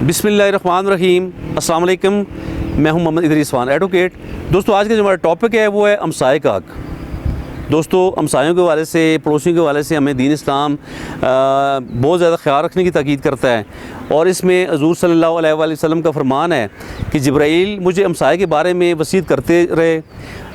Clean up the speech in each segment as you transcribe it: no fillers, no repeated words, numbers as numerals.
बिस्मिल्लाहिर्रहमानिर्रहीम, अस्सलाम वालेकुम। मैं हूं मोहम्मद इदरीस खान, एडवोकेट। दोस्तों, आज का जो हमारा टॉपिक है वो है हमसाये का हक़। दोस्तों, हमसायों के हवाले से, पड़ोसियों के हवाले से हमें दीन इस्लाम बहुत ज़्यादा ख्याल रखने की ताकीद करता है। और इसमें हज़ूर सल्लल्लाहु अलैहि वसल्लम का फरमान है कि जिब्राईल मुझे हमसाये के बारे में वसीयत करते रहे,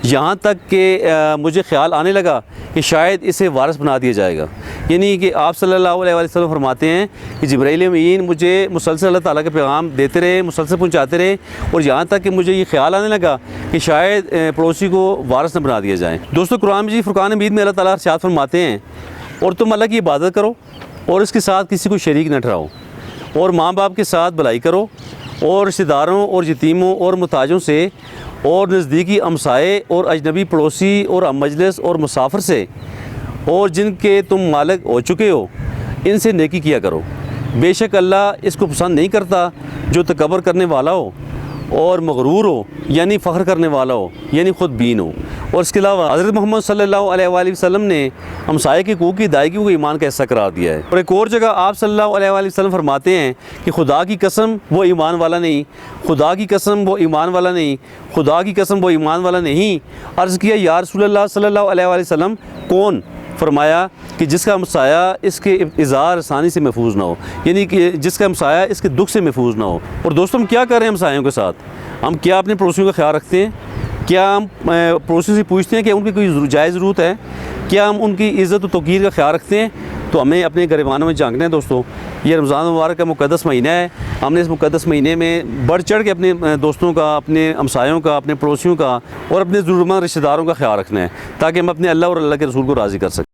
यहाँ तक कि मुझे ख्याल आने लगा कि शायद इसे वारिस बना दिया जाएगा। यानी कि आप सल्लल्लाहु अलैहि वसल्लम फरमाते हैं कि जिब्राईल अमीन मुझे मुसलसल अल्लाह ताला के पैगाम देते रहे, मुसलसल पहुँचाते रहे, और यहाँ तक कि मुझे ये ख्याल आने लगा कि शायद पड़ोसी को वारिस न बना दिया जाए। दोस्तों, कुरान मजीद फुरकान हमीद में अल्लाह ताला इरशाद फरमाते हैं, और तुम अल्लाह की इबादत करो और इसके साथ किसी को शरीक न ठहराओ, और माँ बाप के साथ भलाई करो, और रिश्तेदारों और यतीमों और मुताजों से, और नज़दीकी हमसाये और अजनबी पड़ोसी और मजलिस और मुसाफिर से, और जिनके तुम मालिक हो चुके हो, इनसे नेकी किया करो। बेशक अल्लाह इसको पसंद नहीं करता जो तकबर करने वाला हो और मगरूर हो, यानी फ़ख्र करने वाला हो, यानी ख़ुद बीन हो। और इसके अलावा हज़रत मोहम्मद सल्लल्लाहु अलैहि वसल्लम ने हमसाये के हक़ूक़ की अदायगी को ईमान का हिस्सा करार दिया है। और एक और जगह आप सल्लल्लाहु अलैहि वसल्लम फरमाते हैं कि खुदा की कसम वो ईमान वाला नहीं, खुदा की कसम वो ईमान वाला नहीं, खुदा की कसम वो ईमान वाला नहीं। अर्ज़ किया, या रसूलल्लाह सल्लल्लाहु अलैहि वसल्लम, कौन? फरमाया कि जिसका हमसाया इसके इज़ार आसानी से महफूज ना हो, यानी कि जिसका हमसाया इसके दुख से महफूज ना हो। और दोस्तों, हम क्या कर रहे हैं हमसायों के साथ? हम क्या अपने पड़ोसियों का ख्याल रखते हैं? क्या हम पड़ोसियों से पूछते हैं कि उनकी कोई जायज़ ज़रूरत है? क्या हम उनकी इज़्ज़त और तौक़ीर का ख्याल रखते हैं? तो हमें अपने गिरबानों में झांकना है। दोस्तों, ये रमज़ान मुबारक का मुक़द्दस महीना है। हमने इस मुक़द्दस महीने में बढ़ चढ़ के अपने दोस्तों का, अपने हमसायों का, अपने पड़ोसियों का और अपने ज़रूरतमंद रिश्तेदारों का ख्याल रखना है, ताकि हम अपने अल्लाह और अल्लाह के रसूल को राज़ी कर सकें।